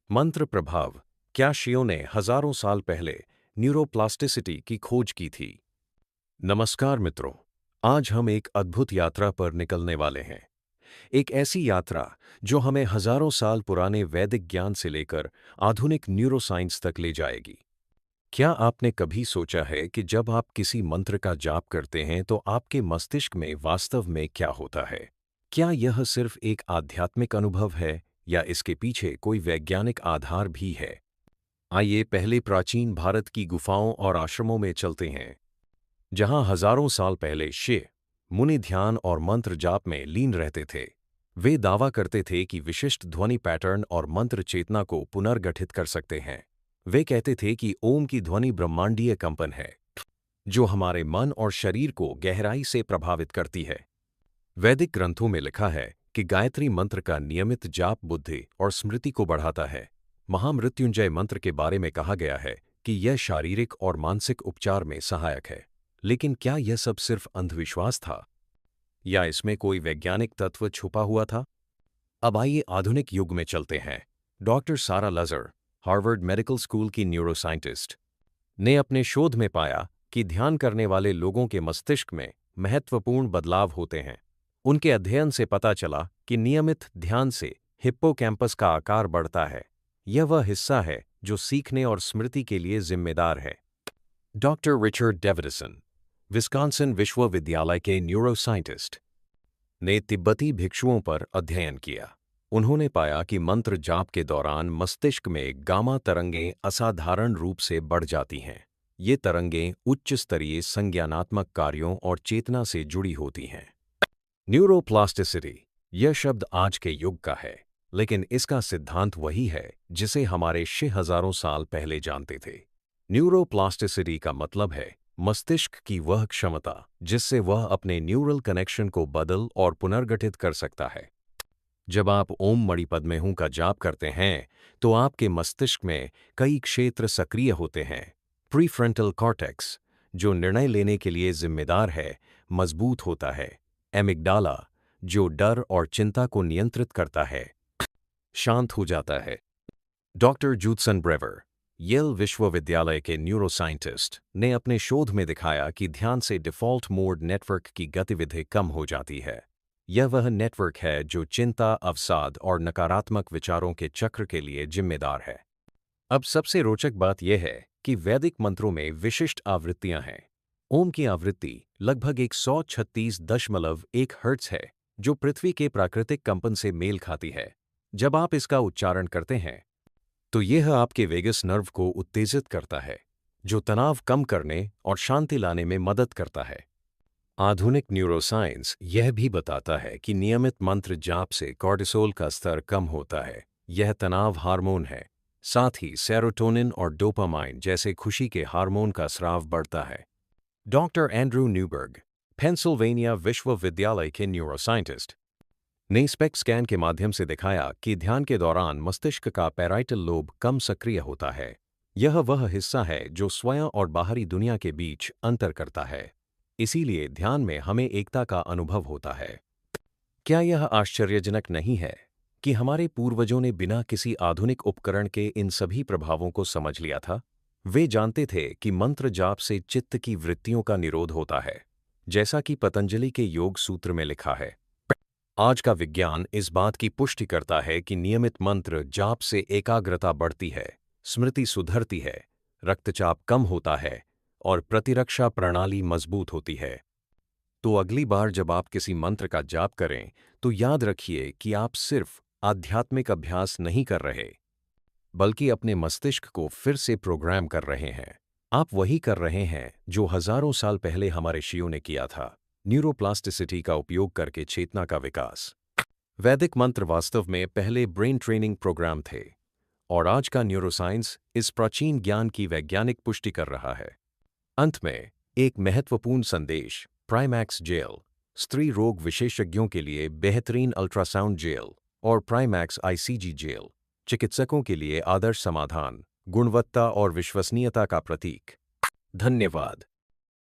मंत्र प्रभाव। क्या शियों ने हजारों साल पहले न्यूरोप्लास्टिसिटी की खोज की थी? नमस्कार मित्रों, आज हम एक अद्भुत यात्रा पर निकलने वाले हैं। एक ऐसी यात्रा जो हमें हजारों साल पुराने वैदिक ज्ञान से लेकर आधुनिक न्यूरोसाइंस तक ले जाएगी। क्या आपने कभी सोचा है कि जब आप किसी मंत्र का जाप करते हैं तो आपके मस्तिष्क में वास्तव में क्या होता है? क्या यह सिर्फ एक आध्यात्मिक अनुभव है या इसके पीछे कोई वैज्ञानिक आधार भी है? आइए पहले प्राचीन भारत की गुफाओं और आश्रमों में चलते हैं, जहां हजारों साल पहले ऋषि मुनि ध्यान और मंत्र जाप में लीन रहते थे। वे दावा करते थे कि विशिष्ट ध्वनि पैटर्न और मंत्र चेतना को पुनर्गठित कर सकते हैं। वे कहते थे कि ओम की ध्वनि ब्रह्मांडीय कंपन है, जो हमारे मन और शरीर को गहराई से प्रभावित करती है। वैदिक ग्रंथों में लिखा है कि गायत्री मंत्र का नियमित जाप बुद्धि और स्मृति को बढ़ाता है। महामृत्युंजय मंत्र के बारे में कहा गया है कि यह शारीरिक और मानसिक उपचार में सहायक है। लेकिन क्या यह सब सिर्फ अंधविश्वास था या इसमें कोई वैज्ञानिक तत्व छुपा हुआ था? अब आइए आधुनिक युग में चलते हैं। डॉक्टर सारा लज़र, हार्वर्ड मेडिकल स्कूल की न्यूरोसाइंटिस्ट, ने अपने शोध में पाया कि ध्यान करने वाले लोगों के मस्तिष्क में महत्वपूर्ण बदलाव होते हैं। उनके अध्ययन से पता चला कि नियमित ध्यान से हिप्पोकैम्पस का आकार बढ़ता है। यह वह हिस्सा है जो सीखने और स्मृति के लिए जिम्मेदार है। डॉक्टर रिचर्ड डेविडसन, विस्कॉन्सिन विश्वविद्यालय के न्यूरोसाइंटिस्ट, ने तिब्बती भिक्षुओं पर अध्ययन किया। उन्होंने पाया कि मंत्र जाप के दौरान मस्तिष्क में गामा तरंगें असाधारण रूप से बढ़ जाती हैं। ये तरंगें उच्च स्तरीय संज्ञानात्मक कार्यों और चेतना से जुड़ी होती हैं। न्यूरोप्लास्टिसिटी, यह शब्द आज के युग का है, लेकिन इसका सिद्धांत वही है जिसे हमारे 6000 साल पहले जानते थे। न्यूरोप्लास्टिसिटी का मतलब है मस्तिष्क की वह क्षमता जिससे वह अपने न्यूरल कनेक्शन को बदल और पुनर्गठित कर सकता है। जब आप ओम मणि पद्मे हूं का जाप करते हैं तो आपके मस्तिष्क में कई क्षेत्र सक्रिय होते हैं। प्रीफ्रंटल कॉर्टेक्स, जो निर्णय लेने के लिए जिम्मेदार है, मजबूत होता है। एमिग्डाला, जो डर और चिंता को नियंत्रित करता है, शांत हो जाता है। डॉक्टर जूडसन ब्रेवर, येल विश्वविद्यालय के न्यूरोसाइंटिस्ट, ने अपने शोध में दिखाया कि ध्यान से डिफ़ॉल्ट मोड नेटवर्क की गतिविधि कम हो जाती है। यह वह नेटवर्क है जो चिंता, अवसाद और नकारात्मक विचारों के चक्र के लिए जिम्मेदार है। अब सबसे रोचक बात यह है कि वैदिक मंत्रों में विशिष्ट आवृत्तियां हैं। ओम की आवृत्ति लगभग 136.1 हर्ट्ज है, जो पृथ्वी के प्राकृतिक कंपन से मेल खाती है। जब आप इसका उच्चारण करते हैं तो यह आपके वेगस नर्व को उत्तेजित करता है, जो तनाव कम करने और शांति लाने में मदद करता है। आधुनिक न्यूरोसाइंस यह भी बताता है कि नियमित मंत्र जाप से कॉर्टिसोल का स्तर कम होता है। यह तनाव हार्मोन है। साथ ही सेरोटोनिन और डोपामाइन जैसे खुशी के हार्मोन का स्राव बढ़ता है। डॉक्टर एंड्रू न्यूबर्ग, पेंसिल्वेनिया विश्वविद्यालय के न्यूरोसाइंटिस्ट, ने स्पेक्ट स्कैन के माध्यम से दिखाया कि ध्यान के दौरान मस्तिष्क का पैराइटल लोब कम सक्रिय होता है। यह वह हिस्सा है जो स्वयं और बाहरी दुनिया के बीच अंतर करता है। इसीलिए ध्यान में हमें एकता का अनुभव होता है। क्या यह आश्चर्यजनक नहीं है कि हमारे पूर्वजों ने बिना किसी आधुनिक उपकरण के इन सभी प्रभावों को समझ लिया था? वे जानते थे कि मंत्र जाप से चित्त की वृत्तियों का निरोध होता है, जैसा कि पतंजलि के योग सूत्र में लिखा है। आज का विज्ञान इस बात की पुष्टि करता है कि नियमित मंत्र जाप से एकाग्रता बढ़ती है, स्मृति सुधरती है, रक्तचाप कम होता है और प्रतिरक्षा प्रणाली मजबूत होती है। तो अगली बार जब आप किसी मंत्र का जाप करें तो याद रखिए कि आप सिर्फ आध्यात्मिक अभ्यास नहीं कर रहे, बल्कि अपने मस्तिष्क को फिर से प्रोग्राम कर रहे हैं। आप वही कर रहे हैं जो हजारों साल पहले हमारे ऋषियों ने किया था, न्यूरोप्लास्टिसिटी का उपयोग करके चेतना का विकास। वैदिक मंत्र वास्तव में पहले ब्रेन ट्रेनिंग प्रोग्राम थे, और आज का न्यूरोसाइंस इस प्राचीन ज्ञान की वैज्ञानिक पुष्टि कर रहा है। अंत में एक महत्वपूर्ण संदेश। प्राइमैक्स जेल, स्त्री रोग विशेषज्ञों के लिए बेहतरीन अल्ट्रासाउंड जेल, और प्राइमैक्स आईसीजी जेल, चिकित्सकों के लिए आदर्श समाधान, गुणवत्ता और विश्वसनीयता का प्रतीक। धन्यवाद।